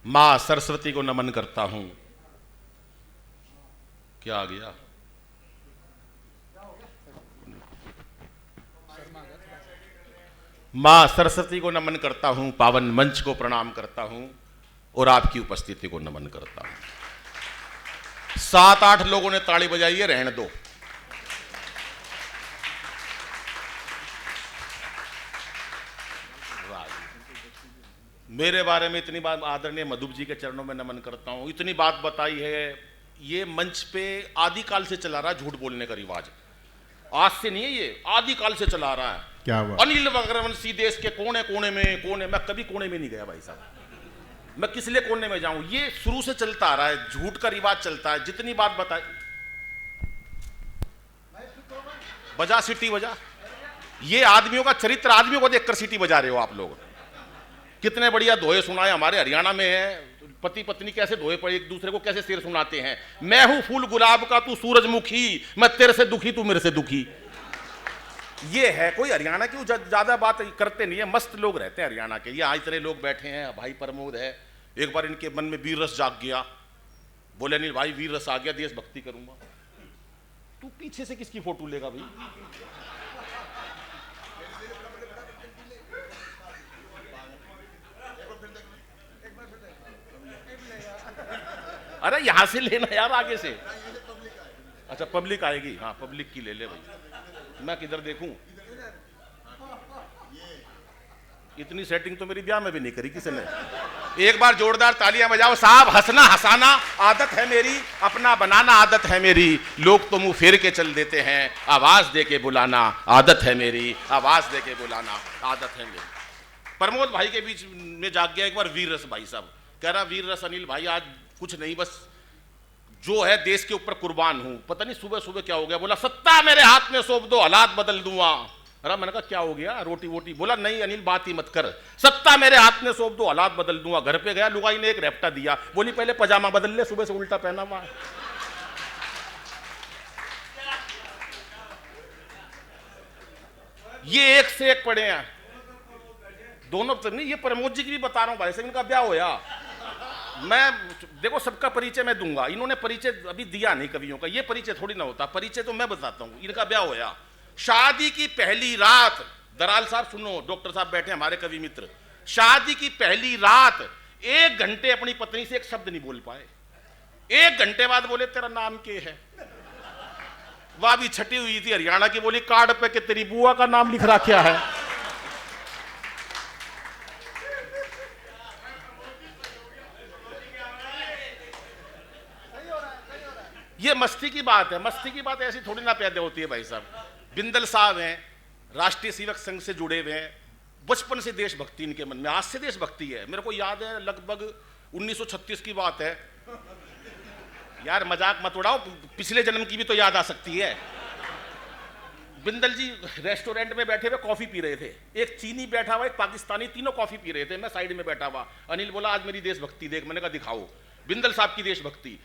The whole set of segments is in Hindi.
मां सरस्वती को नमन करता हूं। क्या आ गया? मां सरस्वती को नमन करता हूं, पावन मंच को प्रणाम करता हूं और आपकी उपस्थिति को नमन करता हूं। 7-8 लोगों ने ताली बजाई है, रहने दो। मेरे बारे में इतनी बात, आदरणीय मधुप जी के चरणों में नमन करता हूं। इतनी बात बताई है। ये मंच पे आदिकाल से चला रहा झूठ बोलने का रिवाज, आज से नहीं है, ये आदिकाल से चला रहा है। क्या बात? अनिल वक्रवंशी देश के कोने कोने में, मैं कभी कोने में नहीं गया भाई साहब, मैं किस लिए कोने में जाऊं? ये शुरू से चलता आ रहा है, झूठ का रिवाज चलता है। जितनी बात बताई, बजा सीटी बजा। ये आदमियों का चरित्र, आदमियों को देखकर सीटी बजा रहे हो आप लोग। कितने बढ़िया दोहे सुनाए हमारे हरियाणा में है, पति पत्नी कैसे दोहे पर एक दूसरे को कैसे शेर सुनाते हैं। मैं हूं फूल गुलाब का, तू सूरजमुखी, मैं तेरे से दुखी, तू मेरे से दुखी। ये है कोई हरियाणा की ज्यादा बात करते नहीं है, मस्त लोग रहते हैं हरियाणा के। ये इतने लोग बैठे हैं, भाई प्रमोद है, एक बार इनके मन में वीर रस जाग गया, बोले अनिल भाई वीर रस आ गया, देशभक्ति करूंगा। तू पीछे से किसकी फोटो लेगा भाई? अरे यहां से लेना यार, आगे से। अच्छा पब्लिक आएगी, हाँ पब्लिक की ले ले भाई। मैं किधर देखूं? इतनी सेटिंग तो मेरी ब्याह में भी नहीं करी किसी ने। एक बार जोरदार तालियां बजाओ साहब। हंसना हंसाना आदत है मेरी, अपना बनाना आदत है मेरी। लोग तो मुंह फेर के चल देते हैं, आवाज दे के बुलाना आदत है मेरी, आवाज दे के बुलाना आदत है मेरी। प्रमोद भाई के बीच में जाग गया एक बार वीर रस। भाई साहब कह रहा वीर रस अनिल भाई आज कुछ नहीं, बस जो है देश के ऊपर कुर्बान हूं। पता नहीं सुबह सुबह क्या हो गया, बोला सत्ता मेरे हाथ में सौंप दो, हालात बदल दूंगा। अरे मैंने कहा क्या हो गया, रोटी वोटी? बोला नहीं अनिल बात ही मत कर, सत्ता मेरे हाथ में सौंप दो, हालात बदल दूंगा। घर पे गया, लुगाई ने एक रेपटा दिया, बोली पहले पजामा बदल ले, सुबह से उल्टा पहना हुआ। ये एक से एक पड़े हैं दोनों। तो नहीं, ये प्रमोद जी की भी बता रहा हूं भाई साहब, इनका ब्याह होया। मैं देखो सबका परिचय मैं दूंगा, इन्होंने परिचय अभी दिया नहीं कवियों का, ये परिचय थोड़ी ना होता, परिचय तो मैं बताता हूं। इनका ब्याह होया, शादी की पहली रात, दराल साहब सुनो, डॉक्टर साहब बैठे हमारे कवि मित्र। शादी की पहली रात 1 घंटे अपनी पत्नी से एक शब्द नहीं बोल पाए। 1 घंटे बाद बोले तेरा नाम क्या है? वह भी छटी हुई थी हरियाणा की, बोली कार्ड पे कि तेरी बुआ का नाम लिख रखा है। ये मस्ती की बात है, मस्ती की बात ऐसी थोड़ी ना पैदा होती है भाई साहब। बिंदल साहब हैं, राष्ट्रीय सेवक संघ से जुड़े हुए हैं, बचपन से देशभक्ति इनके मन में, आज से देशभक्ति है। मेरे को याद है लगभग 1936 की बात है यार, मजाक मत उड़ाओ, पिछले जन्म की भी तो याद आ सकती है। बिंदल जी रेस्टोरेंट में बैठे हुए कॉफी पी रहे थे, एक चीनी बैठा हुआ, एक पाकिस्तानी, तीनों कॉफी पी रहे थे, मैं साइड में बैठा हुआ। अनिल बोला आज मेरी देशभक्ति देख, मैंने कहा दिखाओ। बिंदल साहब की देशभक्ति।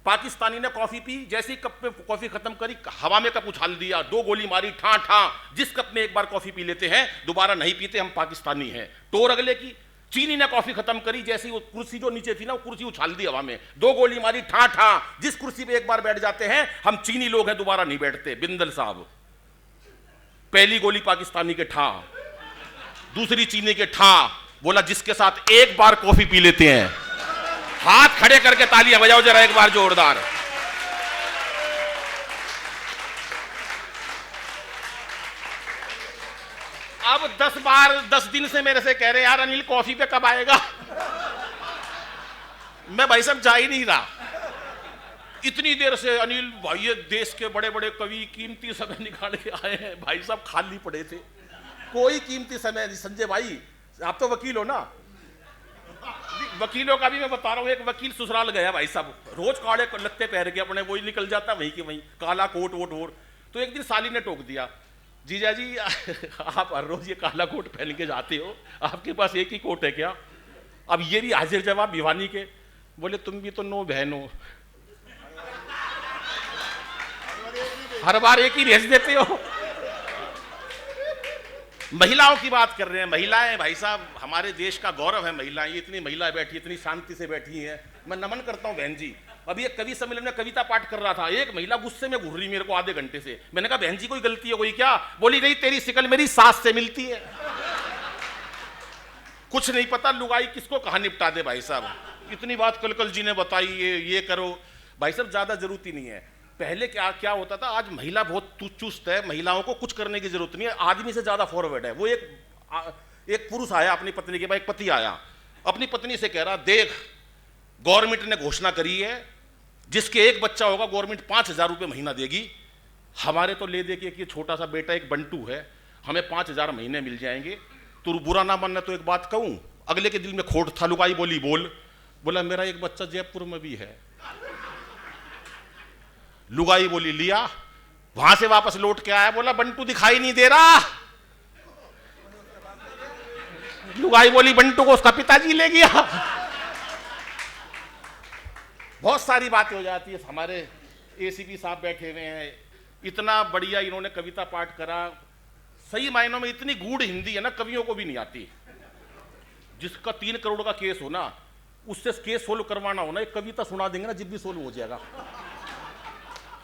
पाकिस्तानी ने कॉफी पी, जैसी कप में कॉफी खत्म करी, हवा में कप उछाल दिया, 2 गोली मारी, ठा ठा। जिस कप में एक बार कॉफी पी लेते हैं दोबारा नहीं पीते, हम पाकिस्तानी हैं। टोर अगले की। चीनी ने कॉफी खत्म करी, जैसी वो कुर्सी जो नीचे थी ना, वो कुर्सी उछाल दी हवा में, 2 गोली मारी, ठा ठा। जिस कुर्सी पे एक बार बैठ जाते हैं हम चीनी लोग हैं, दोबारा नहीं बैठते। बिंदल साहब, पहली गोली पाकिस्तानी के ठा, दूसरी चीनी के ठा। बोला जिसके साथ एक बार कॉफी पी लेते हैं, हाथ खड़े करके तालियां बजाओ जरा एक बार जोरदार। अब 10 दिन से मेरे से कह रहे यार अनिल कॉफी पे कब आएगा। मैं भाई साहब जा ही नहीं रहा इतनी देर से। अनिल भाई ये देश के बड़े बड़े कवि कीमती समय निकाल के आए हैं, भाई साहब खाली पड़े थे, कोई कीमती समय नहीं। संजय भाई आप तो वकील हो ना, वकीलों का भी मैं बता रहा हूं। एक वकील ससुराल गया भाई साहब, रोज काले लगते पहन के अपने, वही निकल जाता वहीं की वहीं, काला कोट वोट वोट। तो एक दिन साली ने टोक दिया, जीजा जी आप हर रोज ये काला कोट पहन के जाते हो, आपके पास एक ही कोट है क्या? अब ये भी हाजिर जवाब भिवानी के। बोले तुम भी तो 9 बहन हो, हर बार एक ही भेज देते हो। महिलाओं की बात कर रहे हैं। महिलाएं भाई साहब हमारे देश का गौरव है। महिलाएं, ये इतनी महिलाएं बैठी, इतनी शांति से बैठी हैं। मैं नमन करता हूं बहन जी। अभी एक कवि सम्मेलन में कविता पाठ कर रहा था, एक महिला गुस्से में घूर रही मेरे को आधे घंटे से। मैंने कहा बहन जी कोई गलती है कोई क्या? बोली नहीं, तेरी शिकल मेरी सास से मिलती है। कुछ नहीं पता लुगाई किसको कहां निपटा दे भाई साहब। इतनी बात कल जी ने बताई, ये करो भाई साहब, ज्यादा जरूरत ही नहीं है। पहले क्या होता था, आज महिला बहुत चुस्त है, महिलाओं को कुछ करने की जरूरत नहीं है, आदमी से ज्यादा फॉरवर्ड है। वो एक पुरुष आया अपनी पत्नी के पास, एक पति आया अपनी पत्नी से कह रहा, देख गवर्नमेंट ने घोषणा करी है जिसके एक बच्चा होगा गवर्नमेंट 5,000 रुपये महीना देगी। हमारे तो ले दे के एक छोटा सा बेटा एक बंटू है, हमें 5,000 महीने मिल जाएंगे। तू बुरा ना मानना तो एक बात कहूं, अगले के दिल में खोट था। लुगाई बोली बोला मेरा एक बच्चा जयपुर में भी है। लुगाई बोली लिया, वहां से वापस लौट के आया, बोला बंटू दिखाई नहीं दे रहा। लुगाई बोली बंटू को उसका पिताजी ले गया। बहुत सारी बातें हो जाती है। हमारे एसीपी साहब बैठे हुए हैं, इतना बढ़िया इन्होंने कविता पाठ करा। सही मायनों में इतनी गूढ़ हिंदी है ना, कवियों को भी नहीं आती। जिसका 3 करोड़ का केस हो ना, उससे केस सोल्व करवाना हो ना, एक कविता सुना देंगे ना, जिब भी सोल्व हो जाएगा।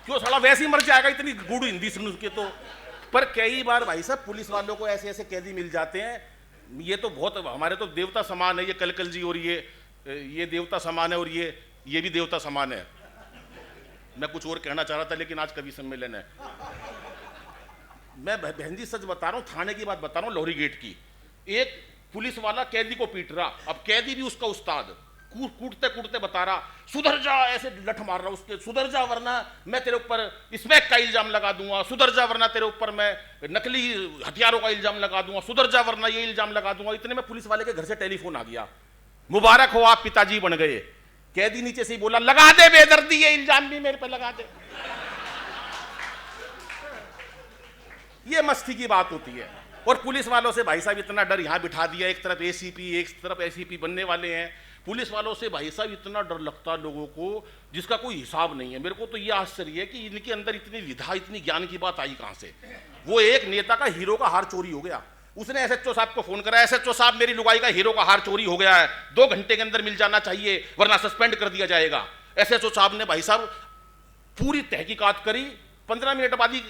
क्यों साला वैसे ही मर जाएगा, इतनी गूढ़ हिंदी सुन के तो। पर कई बार भाई साहब पुलिस वालों को ऐसे ऐसे कैदी मिल जाते हैं। ये तो बहुत हमारे तो देवता समान है, ये कल जी, और ये देवता समान है, और ये भी देवता समान है। मैं कुछ और कहना चाह रहा था लेकिन आज कवि सम्मेलन है। मैं बहन जी सच बता रहा हूं, थाने की बात बता रहा हूं, लोहरी गेट की। एक पुलिस वाला कैदी को पीट रहा, अब कैदी भी उसका उस्ताद, कूटते कूटते बता रहा सुधर जा, ऐसे लठ मार रहा उसके, सुधर जा वरना मैं तेरे ऊपर स्मैक का इल्जाम लगा दूंगा, सुधर जा वरना तेरे ऊपर मैं नकली हथियारों का इल्जाम लगा दूंगा, सुधर जा वरना ये इल्जाम लगा दूंगा। इतने में पुलिस वाले के घर से टेलीफोन आ गया, मुबारक हो आप पिताजी बन गए। कैदी नीचे से ही बोला लगा दे बेदर्दी, ये इल्जाम भी मेरे पे लगा दे। ये मस्ती की बात होती है। और पुलिस वालों से भाई साहब इतना डर यहां बिठा दिया, एक तरफ एसीपी एक तरफ एसीपी बनने वाले हैं। पुलिस वालों से भाई साहब इतना डर लगता है लोगों को जिसका कोई हिसाब नहीं है। मेरे को तो ये आश्चर्य है कि इनके अंदर इतनी विधा, इतनी ज्ञान की बात आई कहां से। वो एक नेता का हीरो का हार चोरी हो गया, उसने एसएचओ साहब को फोन करा, एसएचओ साहब मेरी लुगाई का हीरो का हार चोरी हो गया है, 2 घंटे के अंदर मिल जाना चाहिए वरना सस्पेंड कर दिया जाएगा। एसएचओ साहब ने भाई साहब पूरी तहकीकात करी, 15 मिनट बाद ही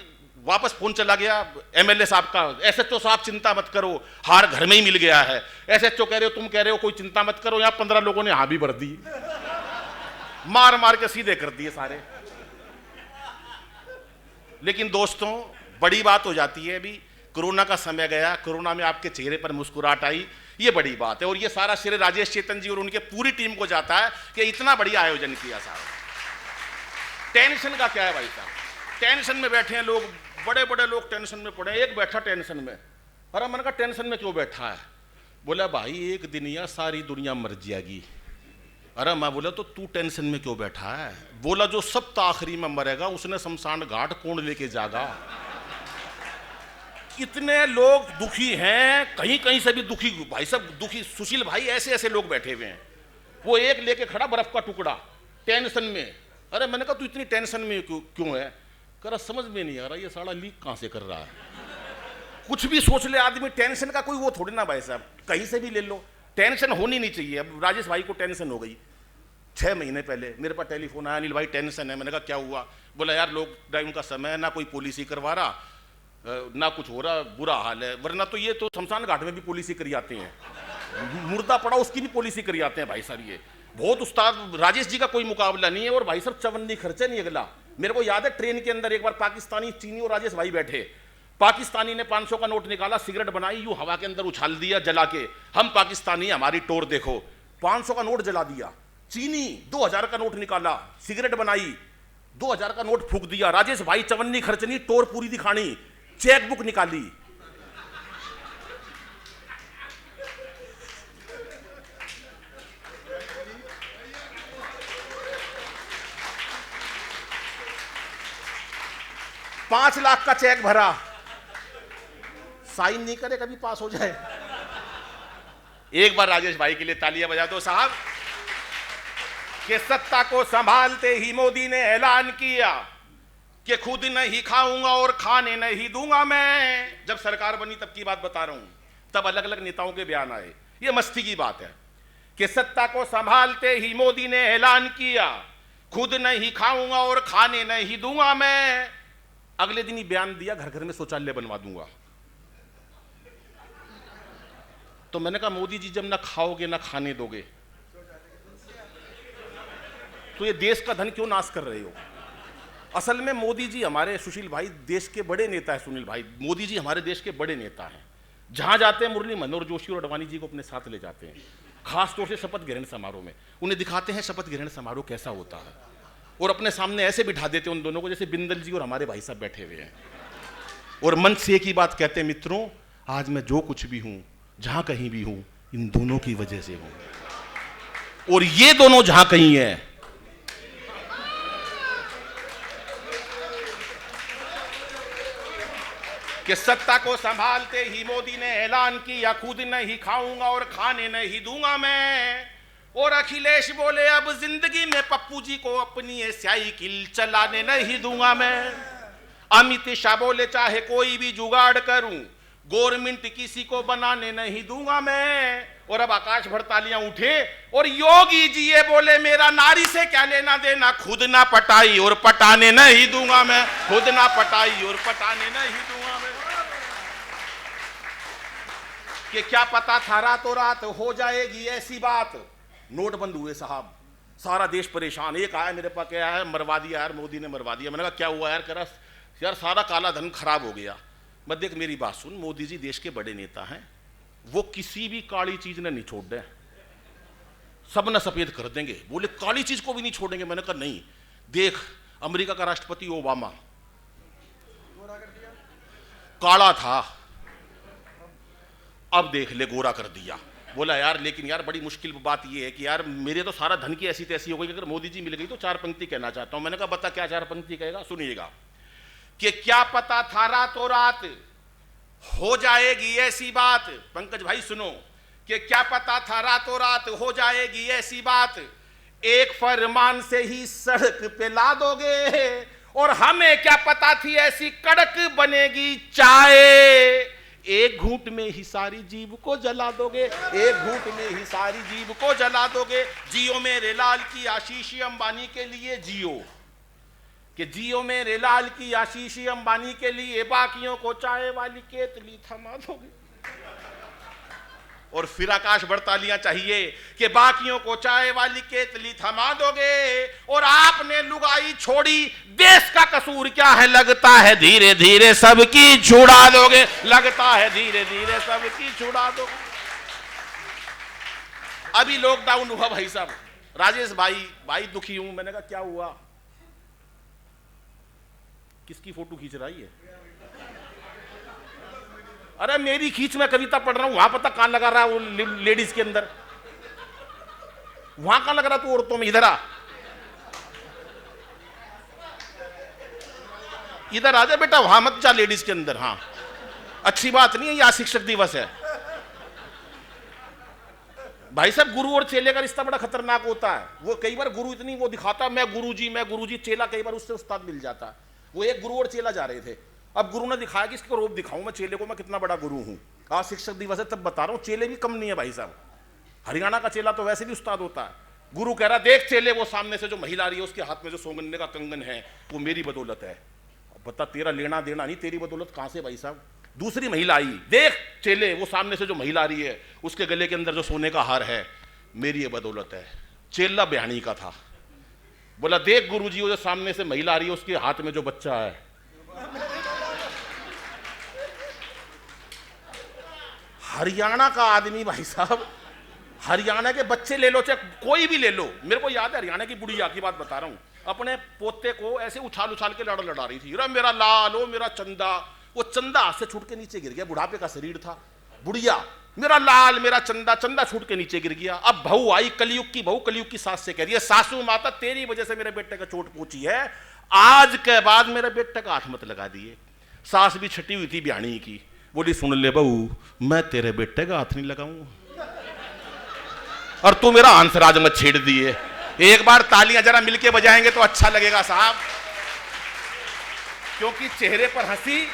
वापस फोन चला गया एमएलए साहब का, एसएचओ साहब चिंता मत करो हार घर में ही मिल गया है। एसएचओ कह रहे हो, तुम कह रहे हो कोई चिंता मत करो, यहां 15 लोगों ने हाँ भी भर दी, मार मार के सीधे कर दिए सारे। लेकिन दोस्तों बड़ी बात हो जाती है, अभी कोरोना का समय गया, कोरोना में आपके चेहरे पर मुस्कुराहट आई, ये बड़ी बात है। और ये सारा श्रेय राजेश चेतन जी और उनके पूरी टीम को जाता है कि इतना बढ़िया आयोजन किया साहब। टेंशन का क्या है भाई साहब, टेंशन में बैठे हैं लोग, बड़े बड़े लोग टेंशन में पड़े हैं। एक बैठा टेंशन में, अरे मैंने कहा टेंशन में क्यों बैठा है? बोला भाई एक दिन या सारी दुनिया मर जाएगी। अरे मैं बोला तो तू टेंशन में क्यों बैठा है? बोला जो सब तो आखिरी में मरेगा उसने शमशान घाट कौन लेके जागा। इतने लोग दुखी हैं, कहीं कहीं से भी दुखी भाई सब दुखी। सुशील भाई ऐसे ऐसे लोग बैठे हुए हैं, वो एक लेके खड़ा बर्फ का टुकड़ा टेंशन में। अरे मैंने कहा तू इतनी टेंशन में क्यों है? कह रहा समझ में नहीं आ रहा ये साला लीक कहां से कर रहा है। कुछ भी सोच ले आदमी, टेंशन का कोई वो थोड़ी ना भाई साहब, कहीं से भी ले लो, टेंशन होनी नहीं चाहिए। अब राजेश भाई को टेंशन हो गई, 6 महीने पहले मेरे पास टेलीफोन आया, अनिल भाई टेंशन है। मैंने कहा क्या हुआ? बोला यार लॉकडाउन का समय है, ना कोई पॉलिसी करवा रहा ना कुछ हो रहा, बुरा हाल है। वरना तो ये तो शमशान घाट में भी पॉलिसी करी आते हैं, मुर्दा पड़ा उसकी भी पॉलिसी करी आते हैं भाई साहब। ये बहुत उस्ताद राजेश जी का कोई मुकाबला नहीं है। और भाई साहब चवन्नी खर्चे नहीं अगला। मेरे को याद है ट्रेन के अंदर एक बार पाकिस्तानी, चीनी और राजेश भाई बैठे, पाकिस्तानी ने 500 का नोट निकाला, सिगरेट बनाई, यूं हवा के अंदर उछाल दिया जला के, हम पाकिस्तानी हमारी टोर देखो, 500 का नोट जला दिया। चीनी 2000 का नोट निकाला, सिगरेट बनाई, 2000 का नोट फूंक दिया। राजेश भाई चवन्नी खर्चनी, टोर पूरी दिखानी, चेक बुक निकाली। $5 लाख का चेक भरा, साइन नहीं करे कभी पास हो जाए। एक बार राजेश भाई के लिए तालियां बजा दो साहब। कि सत्ता को संभालते ही मोदी ने ऐलान किया कि खुद नहीं खाऊंगा और खाने नहीं दूंगा मैं। जब सरकार बनी तब की बात बता रहा हूं, तब अलग अलग नेताओं के बयान आए। ये मस्ती की बात है कि सत्ता को संभालते ही मोदी ने ऐलान किया, खुद नहीं खाऊंगा और खाने नहीं दूंगा मैं। अगले दिन ही बयान दिया, घर घर में शौचालय बनवा दूंगा। तो मैंने कहा मोदी जी, जब ना खाओगे ना खाने दोगे तो ये देश का धन क्यों नाश कर रहे हो? असल में मोदी जी हमारे, सुशील भाई, देश के बड़े नेता है। सुनील भाई, मोदी जी हमारे देश के बड़े नेता हैं। जहां जाते हैं मुरली मनोहर जोशी और अडवाणी जी को अपने साथ ले जाते हैं, खासतौर से शपथ ग्रहण समारोह में उन्हें दिखाते हैं शपथ ग्रहण समारोह कैसा होता है, और अपने सामने ऐसे बिठा देते हैं उन दोनों को जैसे बिंदल जी और हमारे भाई साहब बैठे हुए हैं, और मन से एक ही बात कहते हैं, मित्रों आज मैं जो कुछ भी हूं, जहां कहीं भी हूं, इन दोनों की वजह से हूं, और ये दोनों जहां कहीं है। कि सत्ता को संभालते ही मोदी ने ऐलान किया, खुद नहीं खाऊंगा और खाने नहीं दूंगा मैं। और अखिलेश बोले, अब जिंदगी में पप्पू जी को अपनी साइकिल चलाने नहीं दूंगा मैं। अमित शाह बोले, चाहे कोई भी जुगाड़ करूं, गवर्नमेंट किसी को बनाने नहीं दूंगा मैं। और अब आकाश भर तालियां उठे, और योगी जी ये बोले, मेरा नारी से क्या लेना देना, खुद ना पटाई और पटाने नहीं दूंगा मैं, खुद ना पटाई और पटाने नहीं दूंगा मैं। कि क्या पता था रातों रात हो जाएगी ऐसी बात। नोट बंद हुए साहब, सारा देश परेशान। एक आया मेरे पास, क्या है, मरवा दिया यार, मोदी ने मरवा दिया। मैंने कहा क्या हुआ यार? कह रहा यार सारा काला धन खराब हो गया। मैं, देख मेरी बात सुन, मोदी जी देश के बड़े नेता हैं, वो किसी भी काली चीज ने नहीं छोड़ दे, सब न सफेद कर देंगे। बोले काली चीज को भी नहीं छोड़ेंगे। मैंने कहा नहीं, देख अमेरिका का राष्ट्रपति ओबामा काला था, अब देख ले गोरा कर दिया। बोला यार लेकिन यार बड़ी मुश्किल बात ये है कि यार मेरे तो सारा धन की ऐसी तैसी हो गई, अगर मोदी जी मिल गई तो चार पंक्ति कहना चाहता हूं। मैंने कहा बता क्या चार पंक्ति कहेगा? सुनिएगा। कि क्या पता था रातों रात हो जाएगी ऐसी बात। पंकज भाई सुनो, कि क्या पता था रातों रात हो जाएगी ऐसी बात, एक फरमान से ही सड़क पे ला दोगे। और हमें क्या पता थी ऐसी कड़क बनेगी चाय, एक घूंट में ही सारी जीभ को जला दोगे, एक घूंट में ही सारी जीभ को जला दोगे। जियो मेरे लाल की आशीष अंबानी के लिए जियो, कि जियो मेरे लाल की आशीष अंबानी के लिए, बाकियों को चाय वाली केतली थमा दोगे। और फिर आकाश भर तालियां चाहिए कि बाकियों को चाय वाली केतली थमा दोगे। और आपने लुगाई छोड़ी, देश का कसूर क्या है, लगता है धीरे धीरे सबकी छुड़ा दोगे, लगता है धीरे धीरे सबकी छुड़ा दोगे। अभी लॉकडाउन हुआ भाई साहब, राजेश भाई दुखी हूं। मैंने कहा क्या हुआ? किसकी फोटो खींच रही है? अरे मेरी खींच, मैं कविता पढ़ रहा हूं, वहां पता कान लगा रहा है वो लेडीज के अंदर, वहां कान लगा रहा तू औरतों में। इधर आ, इधर आ जा बेटा, वहां मत जा लेडीज के अंदर। हाँ अच्छी बात नहीं है, यह शिक्षक दिवस है भाई साहब। गुरु और चेले का रिश्ता बड़ा खतरनाक होता है। वो कई बार गुरु इतनी वो दिखाता मैं गुरुजी, चेला कई बार उससे उस्ताद मिल जाता है। वो एक गुरु और चेला जा रहे थे, अब गुरु ने दिखाया कि इसको रोब दिखाऊं मैं चेले को, मैं कितना बड़ा गुरु हूं। आज शिक्षक दिवस है तब बता रहा हूं, चेले भी कम नहीं है भाई साहब। हरियाणा का चेला तो वैसे भी उस्ताद होता है। गुरु कह रहा देख चेले, वो सामने से जो महिला आ रही है उसके हाथ में जो सोगंदे का कंगन है वो मेरी बदौलत है। बता तेरा लेना देना नहीं, तेरी बदौलत कहां से भाई साहब? दूसरी महिला आई, देख चेले, वो सामने से जो महिला आ रही है उसके गले के अंदर जो सोने का हार है मेरी ये बदौलत है। चेला बयानी का था, बोला देख गुरुजी, वो जो सामने से महिला आ रही है उसके हाथ में जो बच्चा है हरियाणा का आदमी भाई साहब, हरियाणा के बच्चे ले लो चाहे कोई भी ले लो। मेरे को याद है हरियाणा की बुढ़िया की बात बता रहा हूं, अपने पोते को ऐसे उछाल उछाल के लड़ा रही थी, रे मेरा लाल, ओ मेरा चंदा। वो चंदा हाथ से छूट के नीचे गिर गया, बुढ़ापे का शरीर था। बुढ़िया मेरा लाल मेरा चंदा, चंदा छूट के नीचे गिर गया। अब बहू आई, कलयुग की बहू, कलयुग की सास से कह रही है, सासू माता तेरी वजह से मेरे बेटे का चोट पहुंची है, आज के बाद मेरे बेटे का हाथ मत लगा दिए। सास भी छटी हुई थी बिहानी की, बोली सुन ले बहू, मैं तेरे बेटे का हाथ नहीं लगाऊंगा और तू मेरा हंसराज मत छेड़ दिए। एक बार तालियां जरा मिलके बजाएंगे तो अच्छा लगेगा साहब। क्योंकि चेहरे पर हंसी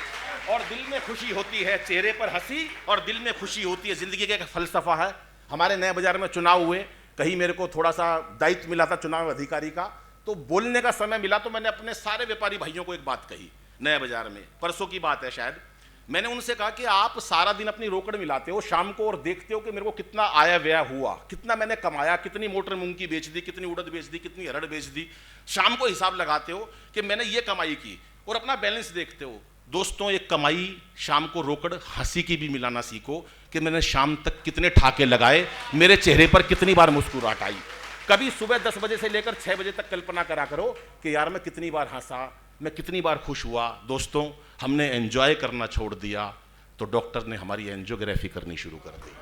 और दिल में खुशी होती है, चेहरे पर हंसी और दिल में खुशी होती है। जिंदगी का एक फलसफा है। हमारे नए बाजार में चुनाव हुए, कहीं मेरे को थोड़ा सा दायित्व मिला था चुनाव अधिकारी का, तो बोलने का समय मिला तो मैंने अपने सारे व्यापारी भाइयों को एक बात कही नए बाजार में, परसों की बात है शायद। मैंने उनसे कहा कि आप सारा दिन अपनी रोकड़ मिलाते हो शाम को और देखते हो कि मेरे को कितना आया व्यय हुआ, कितना मैंने कमाया, कितनी मोटर मूंग की बेच दी, कितनी उड़द बेच दी, कितनी अरहर बेच दी। शाम को हिसाब लगाते हो कि मैंने ये कमाई की और अपना बैलेंस देखते हो। दोस्तों, एक कमाई शाम को रोकड़ हंसी की भी मिलाना सीखो कि मैंने शाम तक कितने ठाके लगाए, मेरे चेहरे पर कितनी बार मुस्कुराहट आई। कभी सुबह 10 बजे से लेकर 6 बजे तक कल्पना करा करो कि यार मैं कितनी बार हंसा, मैं कितनी बार खुश हुआ। दोस्तों, हमने एंजॉय करना छोड़ दिया तो डॉक्टर ने हमारी एंजियोग्राफी करनी शुरू कर दी।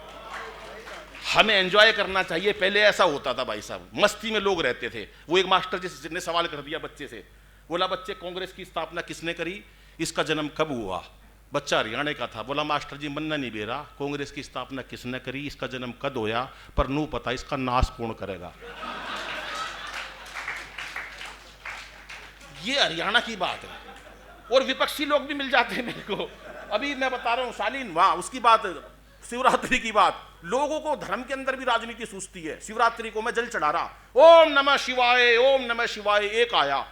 हमें एंजॉय करना चाहिए। पहले ऐसा होता था भाई साहब, मस्ती में लोग रहते थे। वो एक मास्टर जिसने सवाल कर दिया बच्चे से, बोला बच्चे कांग्रेस की स्थापना किसने करी, इसका जन्म कब हुआ? बच्चा हरियाणा का था। बोला मास्टर जी मन्ना नहीं बेरा, कांग्रेस की स्थापना किसने करी, इसका जन्म कद होया, पर नू पता इसका नाश कौन करेगा। ये हरियाणा की बात है। और विपक्षी लोग भी मिल जाते हैं मेरे को। अभी मैं बता रहा हूं शालीन, वहां उसकी बात, शिवरात्रि की बात। लोगों को धर्म के अंदर भी राजनीति सूझती है। शिवरात्रि को मैं जल चढ़ा रहा, ओम नमः शिवाय, ओम नमः शिवाय। एक आया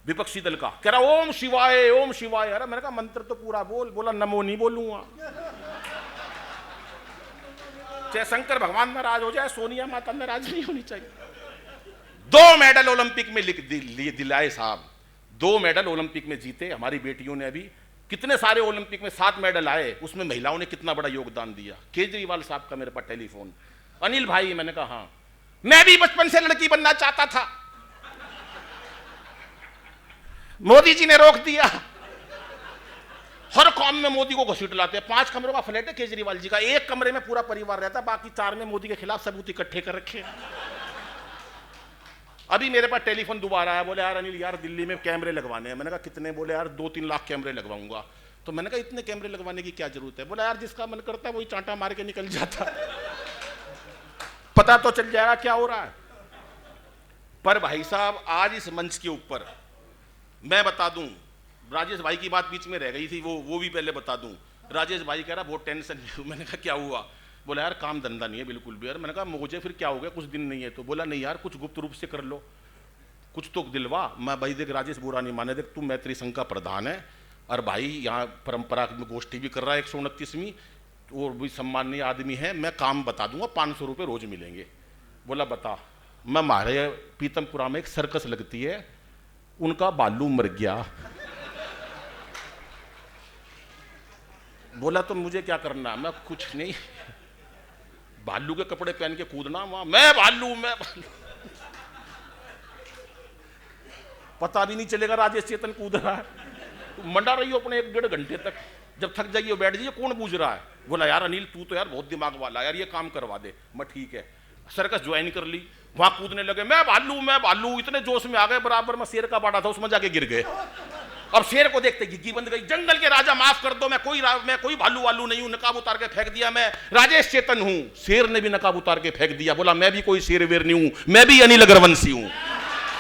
विपक्षी दल का, कह रहा ओम शिवाय, ओम शिवाय। अरे मैंने कहा मंत्र तो पूरा बोल। बोला नमो नहीं बोलूंगा। चाहे शंकर भगवान नाराज हो जाए, सोनिया माता नाराज नहीं होनी चाहिए। 2 मेडल ओलंपिक में दिलाए साहब, 2 मेडल ओलंपिक में जीते हमारी बेटियों ने। अभी कितने सारे ओलंपिक में 7 मेडल आए, उसमें महिलाओं ने कितना बड़ा योगदान दिया। केजरीवाल साहब का मेरे पास टेलीफोन, अनिल भाई। मैंने कहा हाँ, मैं भी बचपन से लड़की बनना चाहता था, मोदी जी ने रोक दिया। हर काम में मोदी को घसीट लाते हैं। 5 कमरों का फ्लैट है केजरीवाल जी का, एक कमरे में पूरा परिवार रहता है, बाकी 4 में मोदी के खिलाफ सबूत इकट्ठे कर रखे। अभी मेरे पास टेलीफोन दोबारा आया, बोले यार अनिल यार दिल्ली में कैमरे लगवाने हैं। मैंने कहा कितने? बोले यार 2-3 लाख कैमरे लगवाऊंगा। तो मैंने कहा इतने कैमरे लगवाने की क्या जरूरत है? बोला यार जिसका मन करता है वही चांटा मार के निकल जाता, पता तो चल जाएगा क्या हो रहा है। पर भाई साहब आज इस मंच के ऊपर मैं बता दूं, राजेश भाई की बात बीच में रह गई थी, वो भी पहले बता दूं। राजेश भाई कह रहा बहुत टेंशन है। मैंने कहा क्या हुआ? बोला यार काम धंधा नहीं है बिल्कुल भी। यार मैंने कहा मुझे फिर क्या हो गया, कुछ दिन नहीं है तो? बोला नहीं यार कुछ गुप्त रूप से कर लो, कुछ तो दिलवा। मैं भाई देख राजेश बुरा नहीं माने, देख तू मैत्री संघ का प्रधान है और भाई यहाँ परंपरा में गोष्ठी भी कर रहा है 129वीं, और भी सम्माननीय आदमी है, मैं काम बता दूंगा, 500 रुपये रोज मिलेंगे। बोला बता। मैं हमारे पीतमपुरा में एक सर्कस लगती है, उनका बालू मर गया। बोला तो मुझे क्या करना? मैं कुछ नहीं, भालू के कपड़े पहन के कूदना वहां, मैं भालू। पता भी नहीं चलेगा राजेश चेतन कूद रहा है। मंडा रही हो अपने 1-1.5 घंटे तक, जब थक जाइए बैठ जाइए, कौन बूझ रहा है? बोला यार अनिल तू तो यार बहुत दिमाग वाला, यार ये काम करवा दे। मैं ठीक है। सर्कस ज्वाइन कर ली, वहां कूदने लगे, मैं भालू। इतने जोश में आ गए, बराबर में शेर का बाड़ा था उसमें जाके गिर गए। अब शेर को देखते गिग्गी बंद गई। जंगल के राजा माफ कर दो, मैं कोई भालू वालू नहीं हूं, नकाब उतार के फेंक दिया, मैं राजेश चेतन हूं। शेर ने भी नकाब उतार के फेंक दिया, बोला मैं भी कोई शेर वेर नहीं हूं, मैं भी अनिल अग्रवंशी हूं।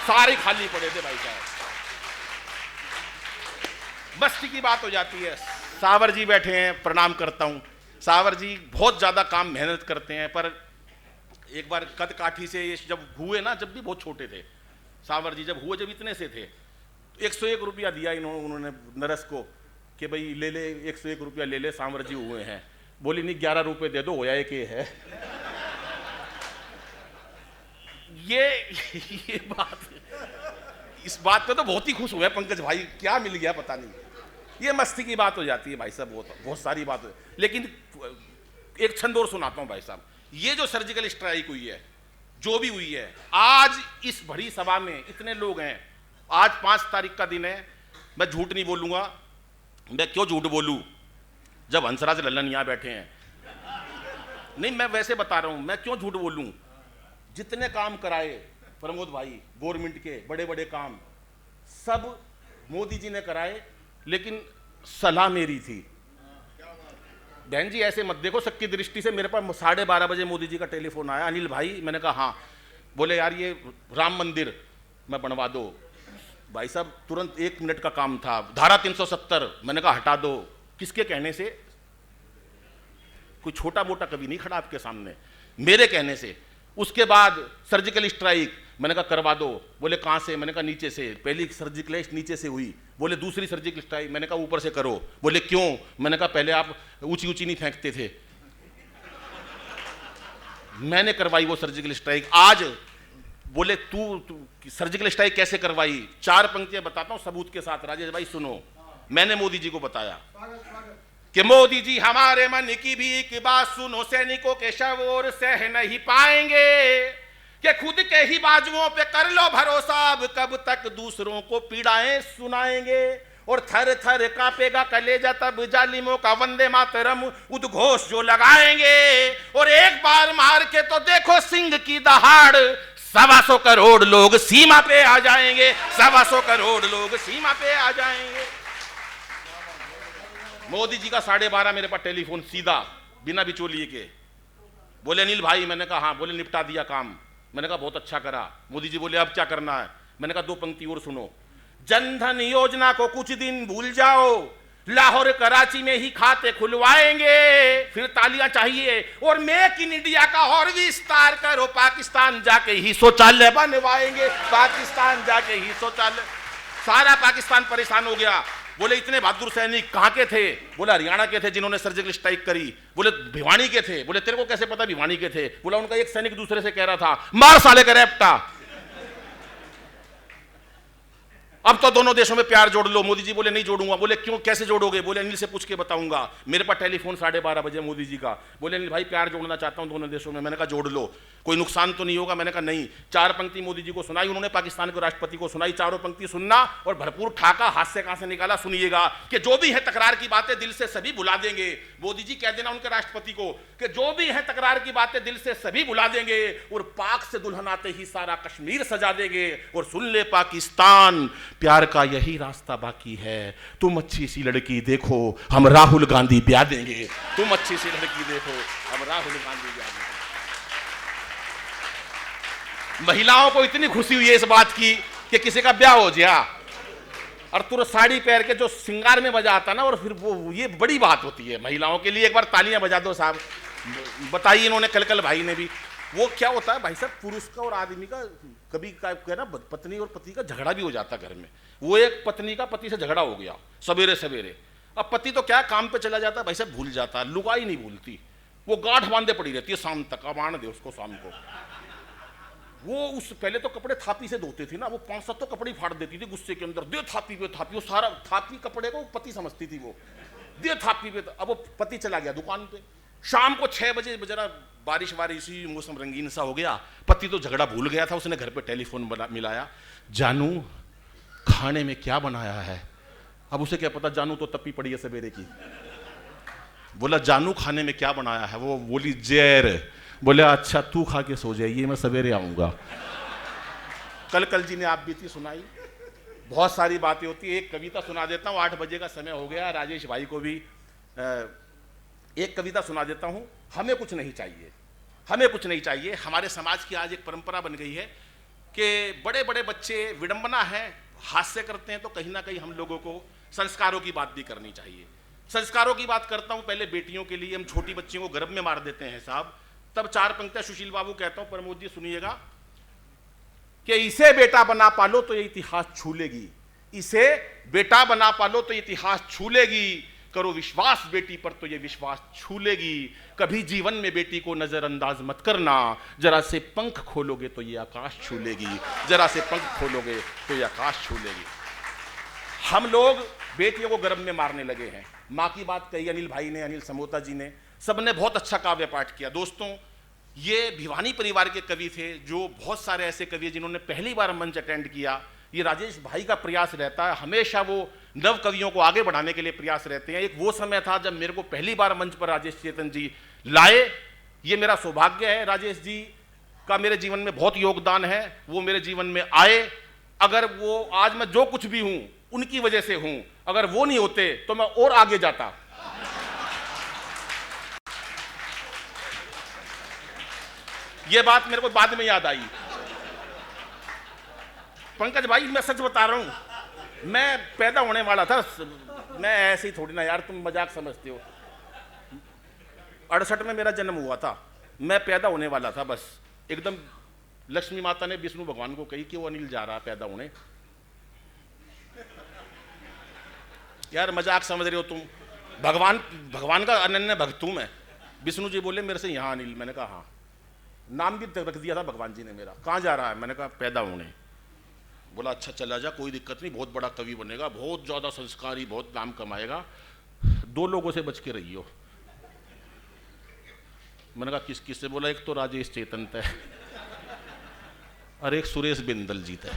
सारे खाली पड़े थे भाई साहब। बस्ती की बात हो जाती है। सावर जी बैठे हैं, प्रणाम करता हूं। सावर जी बहुत ज्यादा काम मेहनत करते हैं, पर एक बार कद काठी से जब हुए ना, जब भी बहुत छोटे थे सावर जी, जब हुए जब इतने से थे, 101 रुपया दिया उन्होंने नरस को कि भाई ले ले 101 रुपया ले ले, सांवर जी हुए हैं। बोली नहीं 11 रुपये दे दो, होया एक ये है। ये बात, इस बात पे तो बहुत ही खुश हुए पंकज भाई, क्या मिल गया पता नहीं। ये मस्ती की बात हो जाती है भाई साहब, बहुत सारी बात हो। लेकिन एक छंद और सुनाता हूं भाई साहब। ये जो सर्जिकल स्ट्राइक हुई है, जो भी हुई है, आज इस बड़ी सभा में इतने लोग हैं, आज 5 तारीख का दिन है, मैं झूठ नहीं बोलूंगा। मैं क्यों झूठ बोलूं जब हंसराज लल्लन यहां बैठे हैं? नहीं मैं वैसे बता रहा हूं, मैं क्यों झूठ बोलूं। जितने काम कराए प्रमोद भाई गवर्नमेंट के बड़े बड़े काम सब मोदी जी ने कराए, लेकिन सलाह मेरी थी, बहन जी ऐसे मत देखो सबकी दृष्टि से। मेरे पास 12:30 बजे मोदी जी का टेलीफोन आया, अनिल भाई। मैंने कहा हाँ। बोले यार ये राम मंदिर मैं बनवा दो, भाई साहब तुरंत 1 मिनट का काम था, धारा 370, मैंने कहा हटा दो। किसके कहने से? कोई छोटा मोटा कभी नहीं खड़ा आपके सामने, मेरे कहने से। उसके बाद सर्जिकल स्ट्राइक, मैंने कहा करवा दो। बोले कहां से? मैंने कहा नीचे से। पहली सर्जिकल नीचे से हुई। बोले दूसरी सर्जिकल स्ट्राइक, मैंने कहा ऊपर से करो। बोले क्यों? मैंने कहा पहले आप ऊंची ऊंची नहीं फेंकते थे। मैंने करवाई वो सर्जिकल स्ट्राइक। आज बोले तू सर्जिकल स्ट्राइक कैसे करवाई? 4 पंक्तियां बताता हूं सबूत के साथ, राजेश भाई सुनो। मैंने मोदी जी को बताया कि मोदी जी हमारे मन की भी एक बात सुनो, सैनिकों के शव और सह नहीं पाएंगे, कि खुद के ही बाजुओं पे कर लो भरोसा, अब कब तक दूसरों को पीड़ाएं सुनाएंगे। और थर थर कांपेगा कलेजा तब जालिमों का वंदे मातरम उद्घोष जो लगाएंगे। और एक बार मार के तो देखो सिंह की दहाड़, 125 करोड़ लोग सीमा पे आ जाएंगे, 125 करोड़ लोग सीमा पे आ जाएंगे। मोदी जी का 12:30 मेरे पास टेलीफोन सीधा, बिना बिचौलिए के। बोले अनिल भाई, मैंने कहा हाँ। बोले निपटा दिया काम। मैंने कहा बहुत अच्छा करा। मोदी जी बोले अब क्या करना है? मैंने कहा 2 पंक्ति और सुनो। जनधन योजना को कुछ दिन भूल जाओ, लाहौर कराची में ही खाते खुलवाएंगे, फिर तालियां चाहिए। और मेक इन इंडिया का और विस्तार करो, पाकिस्तान जाके ही शौचालय बनवाएंगे, पाकिस्तान जाके ही शौचालय। सारा पाकिस्तान परेशान हो गया। बोले इतने बहादुर सैनिक कहां के थे? बोला हरियाणा के थे जिन्होंने सर्जिकल स्ट्राइक करी। बोले भिवानी के थे। बोले तेरे को कैसे पता भिवानी के थे? बोला उनका एक सैनिक दूसरे से कह रहा था मार साले का रैप्टा। अब तो दोनों देशों में प्यार जोड़ लो। मोदी जी बोले नहीं जोड़ूंगा। बोले क्यों, कैसे जोड़ोगे? बोले अनिल से पूछ के बताऊंगा। मेरे पास टेलीफोन 12:30 बजे मोदी जी का। बोले अनिल भाई प्यार जोड़ना चाहता हूं दोनों देशों में। मैंने कहा जोड़ लो, कोई नुकसान तो नहीं होगा। मैंने कहा नहीं। 4 पंक्ति मोदी जी को सुनाई, उन्होंने पाकिस्तान के राष्ट्रपति को सुनाई। चारों पंक्ति सुनना और भरपूर ठाका, हाथ से कहां से निकाला सुनिएगा। कि जो भी है तकरार की बातें दिल से सभी भुला देंगे। मोदी जी कह देना उनके राष्ट्रपति को कि जो भी है तकरार की बातें दिल से सभी भुला देंगे, और पाक से दुल्हन आते ही सारा कश्मीर सजा देंगे। और सुन ले पाकिस्तान, प्यार का यही रास्ता बाकी है। तुम अच्छी सी लड़की देखो, हम राहुल गांधी ब्याह देंगे। तुम अच्छी सी लड़की देखो, हम राहुल गांधी ब्याह देंगे। महिलाओं को इतनी खुशी हुई है इस बात की कि किसी का ब्याह हो गया, और तुरंत साड़ी पहन के जो श्रृंगार में मजा आता ना, और फिर वो ये बड़ी बात होती है महिलाओं के लिए। एक बार तालियां बजा दो साहब। बताइए इन्होंने कल भाई ने भी। वो क्या होता है भाई साहब, पुरुष का और आदमी का कभी क्या ना, पत्नी और पति का झगड़ा भी हो जाता है घर में। वो एक पत्नी का पति से झगड़ा हो गया सवेरे सवेरे। अब पति तो क्या काम पे चला जाता है भाई साहब, भूल जाता है। लुगाई नहीं भूलती, वो गांठ बांधे पड़ी रहती है शाम तक। अब आने दे उसको शाम को। वो उस पहले तो कपड़े थापी से धोते थे ना, वो 5-7 तो कपड़े फाड़ देती थी गुस्से के अंदर। दे थापी पे थापी, वो सारा थापी कपड़े को पति समझती थी वो। दे थापी पे। अब वो पति चला गया दुकान पे। शाम को 6 बजे जरा बारिश वारिश, मौसम रंगीन सा हो गया। पति तो झगड़ा भूल गया था। उसने घर पे टेलीफोन मिलाया, जानू खाने में क्या बनाया है? अब उसे क्या पता, जानू तो तपी पड़ी है सवेरे की। बोला जानू खाने में क्या बनाया है? वो बोली जहर। बोले अच्छा तू खा के सो जाइए, मैं सवेरे आऊंगा। कल जी ने आप बीती सुनाई। बहुत सारी बातें होती है। एक कविता सुना देता हूँ, 8 बजे का समय हो गया। राजेश भाई को भी एक कविता सुना देता हूँ। हमें कुछ नहीं चाहिए, हमें कुछ नहीं चाहिए। हमारे समाज की आज एक परंपरा बन गई है कि बड़े बड़े बच्चे, विडंबना है, हास्य करते हैं, तो कहीं ना कहीं हम लोगों को संस्कारों की बात भी करनी चाहिए। संस्कारों की बात करता हूं। पहले बेटियों के लिए हम छोटी बच्चियों को गर्भ में मार देते हैं साहब, तब 4 पंक्तियां सुशील बाबू कहता हूं, प्रमोद जी सुनिएगा, कि इसे बेटा बना पालो तो ये इतिहास छू लेगी, इसे बेटा बना पालो तो ये इतिहास छू लेगी, करो विश्वास बेटी पर तो ये विश्वास छू लेगी। कभी जीवन में बेटी को नजरअंदाज मत करना, जरा से पंख खोलोगे तो ये आकाश छू लेगी, जरा से पंख खोलोगे तो ये आकाश छू लेगी। हम लोग बेटियों को गर्भ में मारने लगे हैं। माँ की बात कही अनिल भाई ने, अनिल समोता जी ने, सबने बहुत अच्छा काव्य पाठ किया। दोस्तों ये भिवानी परिवार के कवि थे, जो बहुत सारे ऐसे कवि हैं जिन्होंने पहली बार मंच अटेंड किया। ये राजेश भाई का प्रयास रहता है, हमेशा वो नव कवियों को आगे बढ़ाने के लिए प्रयास रहते हैं। एक वो समय था जब मेरे को पहली बार मंच पर राजेश चेतन जी लाए। ये मेरा सौभाग्य है, राजेश जी का मेरे जीवन में बहुत योगदान है। वो मेरे जीवन में आए, अगर वो आज मैं जो कुछ भी हूं उनकी वजह से हूं, अगर वो नहीं होते तो मैं और आगे जाता। ये बात मेरे को बाद में याद आई। पंकज भाई मैं सच बता रहा हूं, मैं पैदा होने वाला था, मैं ऐसे ही थोड़ी ना यार, तुम मजाक समझते हो। 68 में मेरा जन्म हुआ था, मैं पैदा होने वाला था, बस एकदम लक्ष्मी माता ने विष्णु भगवान को कही कि वो अनिल जा रहा पैदा होने। यार मजाक समझ रहे हो तुम? भगवान का अनन्य भक्त हूं मैं। विष्णु जी बोले मेरे से यहाँ अनिल, मैंने कहा हाँ। नाम भी रख दिया था भगवान जी ने मेरा। कहाँ जा रहा है? मैंने कहा पैदा होने। बोला अच्छा चला जा, कोई दिक्कत नहीं, बहुत बड़ा कवि बनेगा, बहुत ज़्यादा संस्कारी, बहुत नाम कमाएगा, 2 लोगों से बच के रहियो। मैंने कहा किस किस से? बोला एक तो राजेश चेतन है और एक सुरेश बिंदल जीत है।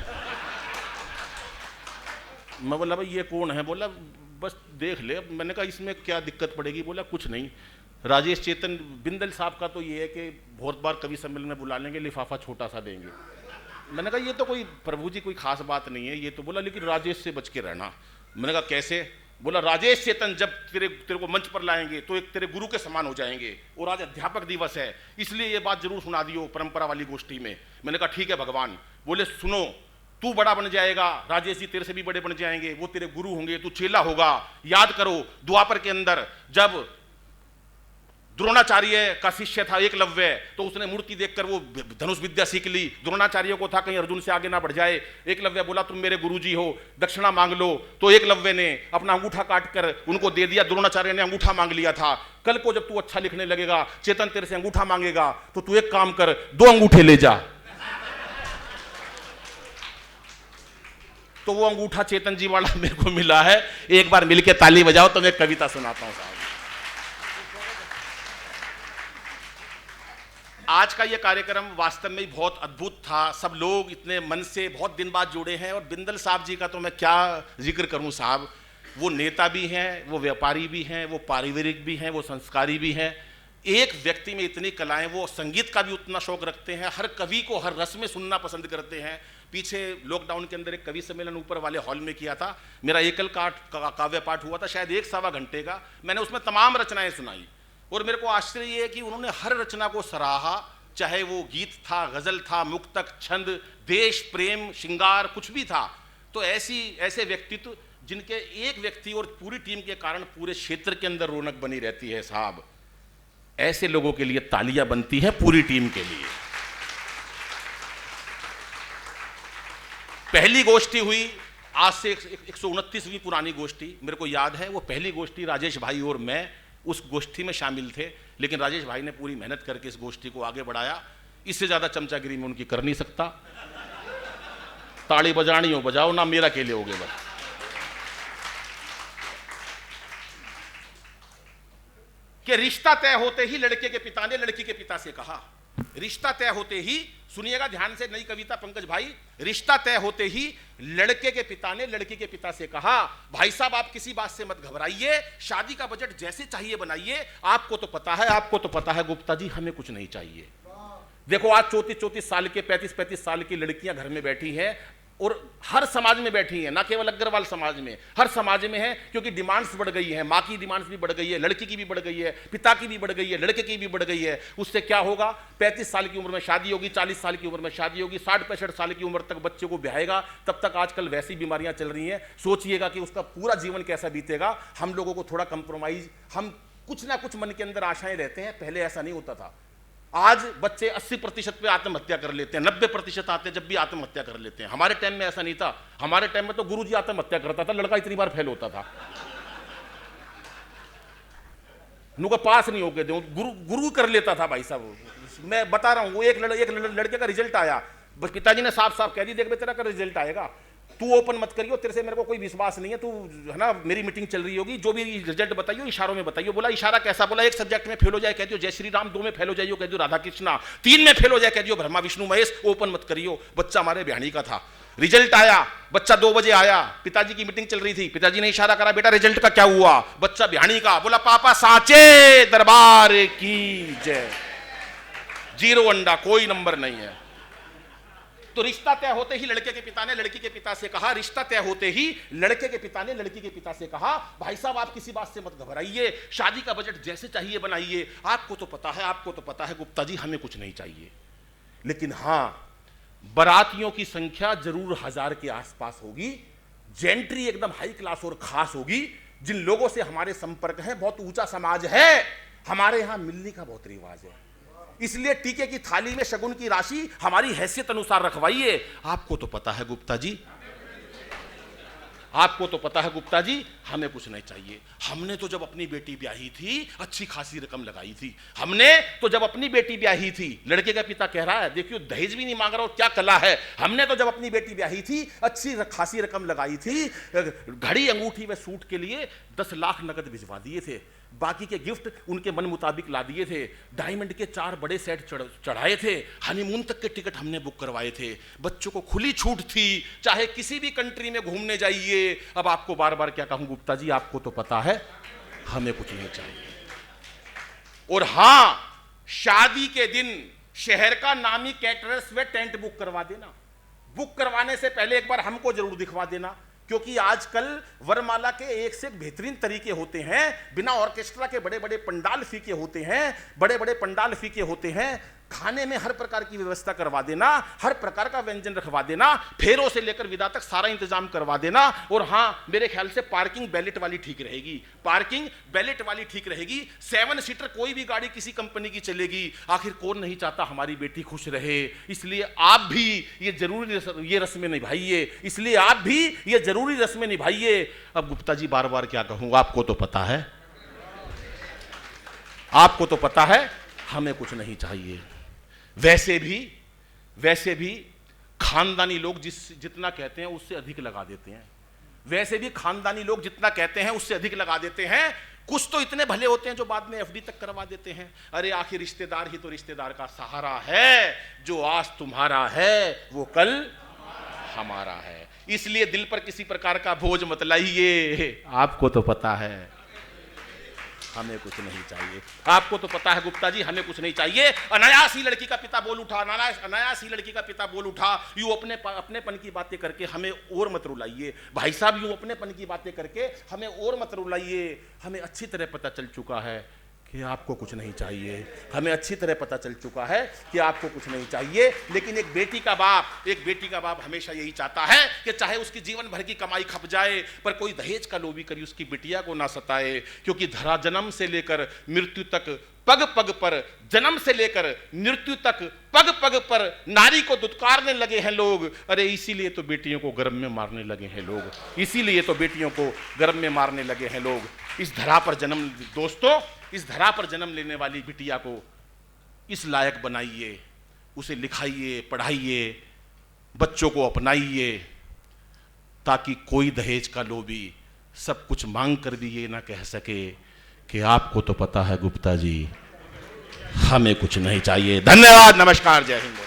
मैं बोला भाई ये कौन है? बोला बस देख ले। मैंने कहा इसमें क्या दिक्कत पड़ेगी? बोला कुछ नहीं, राजेश चेतन बिंदल साहब का तो ये है कि बहुत बार कवि सम्मेलन में बुला लेंगे, लिफाफा छोटा सा देंगे। मैंने कहा ये तो कोई प्रभु जी कोई खास बात नहीं है ये तो। बोला लेकिन राजेश से बच के रहना। मैंने कहा कैसे? बोला राजेश चेतन जब तेरे को मंच पर लाएंगे तो एक तेरे गुरु के समान हो जाएंगे, और आज अध्यापक दिवस है इसलिए ये बात जरूर सुना दियो परंपरा वाली गोष्ठी में। मैंने कहा ठीक है भगवान। बोले सुनो, तू बड़ा बन जाएगा, राजेश जी तेरे से भी बड़े बन जाएंगे, वो तेरे गुरु होंगे, तू चेला होगा। याद करो द्वापर के अंदर जब द्रोणाचार्य का शिष्य था एकलव्य, तो उसने मूर्ति देखकर वो धनुष विद्या सीख ली। द्रोणाचार्य को था कहीं अर्जुन से आगे ना बढ़ जाए। एकलव्य बोला तुम मेरे गुरुजी हो, दक्षिणा मांग लो। तो एकलव्य ने अपना अंगूठा काटकर उनको दे दिया। द्रोणाचार्य ने अंगूठा मांग लिया था। कल को जब तू अच्छा लिखने लगेगा, चेतन तेरे से अंगूठा मांगेगा, तो तू एक काम कर, 2 अंगूठे ले जा। तो वो अंगूठा चेतन जी वाला मेरे को मिला है। एक बार मिलके ताली बजाओ तो मैं कविता सुनाता हूं साहब। आज का ये कार्यक्रम वास्तव में बहुत अद्भुत था। सब लोग इतने मन से बहुत दिन बाद जुड़े हैं, और बिंदल साहब जी का तो मैं क्या जिक्र करूं साहब। वो नेता भी हैं, वो व्यापारी भी हैं, वो पारिवारिक भी हैं, वो संस्कारी भी हैं। एक व्यक्ति में इतनी कलाएं, वो संगीत का भी उतना शौक रखते हैं, हर कवि को हर रस में सुनना पसंद करते हैं। पीछे लॉकडाउन के अंदर एक कवि सम्मेलन ऊपर वाले हॉल में किया था, मेरा एकल काव्य पाठ हुआ था, शायद 1-1.25 घंटे का। मैंने उसमें तमाम रचनाएं सुनाई, और मेरे को आश्चर्य ये है कि उन्होंने हर रचना को सराहा, चाहे वो गीत था, गजल था, मुक्तक, छंद, देश प्रेम, श्रृंगार, कुछ भी था। तो ऐसे व्यक्तित्व जिनके एक व्यक्ति और पूरी टीम के कारण पूरे क्षेत्र के अंदर रौनक बनी रहती है साहब, ऐसे लोगों के लिए तालियां बनती हैं पूरी टीम के लिए। पहली गोष्ठी हुई आज से 129वीं पुरानी गोष्ठी, मेरे को याद है। वो पहली गोष्ठी राजेश भाई और मैं उस गोष्ठी में शामिल थे, लेकिन राजेश भाई ने पूरी मेहनत करके इस गोष्ठी को आगे बढ़ाया। इससे ज्यादा चमचागिरी में उनकी कर नहीं सकता। ताली बजानी हो बजाओ, ना मेरा अकेले होगे बस। कि रिश्ता तय होते ही लड़के के पिता ने लड़की के पिता से कहा। रिश्ता तय होते ही, सुनिएगा ध्यान से, नई कविता पंकज भाई। रिश्ता तय होते ही लड़के के पिता ने लड़की के पिता से कहा, भाई साहब आप किसी बात से मत घबराइए, शादी का बजट जैसे चाहिए बनाइए। आपको तो पता है गुप्ता जी, हमें कुछ नहीं चाहिए। देखो आज 34-34 साल के, 35-35 साल की लड़कियां घर में बैठी हैं, और हर समाज में बैठी है, ना केवल अग्रवाल समाज में, हर समाज में है। क्योंकि डिमांड्स बढ़ गई है, माँ की डिमांड्स भी बढ़ गई है, लड़की की भी बढ़ गई है, पिता की भी बढ़ गई है, लड़के की भी बढ़ गई है। उससे क्या होगा? 35 साल की उम्र में शादी होगी, 40 साल की उम्र में शादी होगी, 60-65 साल की उम्र तक बच्चे को ब्याहेगा। तब तक आजकल वैसी बीमारियां चल रही हैं, सोचिएगा कि उसका पूरा जीवन कैसा बीतेगा। हम लोगों को थोड़ा कंप्रोमाइज, हम कुछ ना कुछ मन के अंदर आशाएं रहते हैं। पहले ऐसा नहीं होता था। आज बच्चे 80% पे आत्महत्या कर लेते हैं, 90% आते हैं जब भी आत्महत्या कर लेते हैं। हमारे टाइम में ऐसा नहीं था। हमारे टाइम में तो गुरुजी आत्महत्या करता था, लड़का इतनी बार फेल होता था, उनका पास नहीं हो गए थे, गुरु कर लेता था भाई साहब। मैं बता रहा हूं, वो एक लड़के का रिजल्ट आया, बस पिताजी ने साफ साफ कह दी, देख बे तेरा का रिजल्ट आएगा, तू ओपन मत करियो, तेरे से मेरे को कोई विश्वास नहीं है, तू है ना, मेरी मीटिंग चल रही होगी, जो भी रिजल्ट बताइयो इशारों में बताइयो। बोला इशारा कैसा? बोला एक सब्जेक्ट में फेल हो जाए कह दियो जय श्री राम, 2 में फेल हो जाइयो कह दियो राधा कृष्णा, 3 में फेल हो जाए कह दियो ब्रह्मा विष्णु महेश, ओपन मत करियो। बच्चा हमारे बिहानी का था। रिजल्ट आया, बच्चा 2 बजे आया, पिताजी की मीटिंग चल रही थी, पिताजी ने इशारा करा, बेटा रिजल्ट का क्या हुआ? बच्चा बिहानी का। बोला पापा सांचे दरबार की जय, 0 अंडा, कोई नंबर नहीं है। तो रिश्ता तय होते ही लड़के के पिता ने लड़की के पिता से कहा, रिश्ता तय होते ही लड़के के पिता ने लड़की के पिता से कहा, भाई साहब आप किसी बात से मत घबराइए, शादी का बजट जैसे चाहिए बनाइए। आपको तो पता है गुप्ता जी, हमें कुछ नहीं चाहिए, लेकिन हाँ बारातियों की संख्या जरूर 1000 के आसपास होगी, जेंट्री एकदम हाई क्लास और खास होगी। जिन लोगों से हमारे संपर्क है, बहुत ऊंचा समाज है, हमारे यहां मिलने का बहुत रिवाज है, इसलिए टीके की थाली में शगुन की राशि हमारी हैसियत अनुसार रखवाइए। आपको तो पता है गुप्ता जी, आपको तो पता है गुप्ता जी, हमें कुछ नहीं चाहिए। हमने तो जब अपनी बेटी ब्याही थी अच्छी खासी रकम लगाई थी। हमने तो जब अपनी बेटी ब्याही थी, लड़के का पिता कह रहा है देखियो दहेज भी नहीं मांग रहा, और क्या कला है। हमने तो जब अपनी बेटी ब्याही थी अच्छी खासी रकम लगाई थी, घड़ी अंगूठी व सूट के लिए 10 लाख नकद भिजवा दिए थे, बाकी के गिफ्ट उनके मन मुताबिक ला दिए थे, डायमंड के 4 बड़े सेट चढ़ाए थे, हनीमून तक के टिकट हमने बुक करवाए थे, बच्चों को खुली छूट थी, चाहे किसी भी कंट्री में घूमने जाइए। अब आपको बार बार क्या कहूं गुप्ता जी, आपको तो पता है हमें कुछ नहीं चाहिए। और हां, शादी के दिन शहर का नामी कैटरर्स व टेंट बुक करवा देना। बुक करवाने से पहले एक बार हमको जरूर दिखवा देना, क्योंकि आजकल वरमाला के एक से एक बेहतरीन तरीके होते हैं, बिना ऑर्केस्ट्रा के बड़े बड़े पंडाल फीके होते हैं, बड़े बड़े पंडाल फीके होते हैं। खाने में हर प्रकार की व्यवस्था करवा देना, हर प्रकार का व्यंजन रखवा देना, फेरों से लेकर विदा तक सारा इंतजाम करवा देना। और हां, मेरे ख्याल से पार्किंग बैलेट वाली ठीक रहेगी, पार्किंग बैलेट वाली ठीक रहेगी। 7 सीटर कोई भी गाड़ी किसी कंपनी की चलेगी। आखिर कौन नहीं चाहता हमारी बेटी खुश रहे, इसलिए आप भी ये जरूरी ये रस्में निभाइए, इसलिए आप भी ये जरूरी रस्में निभाइए। अब गुप्ता जी बार बार क्या कहूं, आपको तो पता है, आपको तो पता है हमें कुछ नहीं चाहिए। वैसे भी खानदानी लोग जितना कहते हैं उससे अधिक लगा देते हैं, वैसे भी खानदानी लोग जितना कहते हैं उससे अधिक लगा देते हैं। कुछ तो इतने भले होते हैं जो बाद में एफडी तक करवा देते हैं। अरे आखिर रिश्तेदार ही तो रिश्तेदार का सहारा है, जो आज तुम्हारा है वो कल हमारा है। इसलिए दिल पर किसी प्रकार का बोझ मत लाइए। आपको तो पता है हमें कुछ नहीं चाहिए, आपको तो पता है गुप्ता जी हमें कुछ नहीं चाहिए। अनायास ही लड़की का पिता बोल उठा, अनायास ही लड़की का पिता बोल उठा, यूं अपनेपन की बातें करके हमें और मत रुलाइए। भाई साहब यूं अपनेपन की बातें करके हमें और मत रुलाइए। हमें अच्छी तरह पता चल चुका है कि आपको कुछ नहीं चाहिए, हमें अच्छी तरह पता चल चुका है कि आपको कुछ नहीं चाहिए। लेकिन एक बेटी का बाप हमेशा यही चाहता है कि चाहे उसकी जीवन भर की कमाई खप जाए, पर कोई दहेज का लोभी करी उसकी बिटिया को ना सताए। क्योंकि धरा जन्म से लेकर मृत्यु तक पग पग पर, जन्म से लेकर मृत्यु तक पग पग पर नारी को दुत्कारने लगे हैं लोग। अरे इसीलिए तो बेटियों को गर्भ में मारने लगे हैं लोग, इसीलिए तो बेटियों को गर्भ में मारने लगे हैं लोग। इस धरा पर जन्म, दोस्तों, इस धरा पर जन्म लेने वाली बिटिया को इस लायक बनाइए, उसे लिखाइए, पढ़ाइए, बच्चों को अपनाइए, ताकि कोई दहेज का लोभी सब कुछ मांग कर भी ये ना कह सके कि आपको तो पता है गुप्ता जी हमें कुछ नहीं चाहिए। धन्यवाद, नमस्कार, जय हिंद।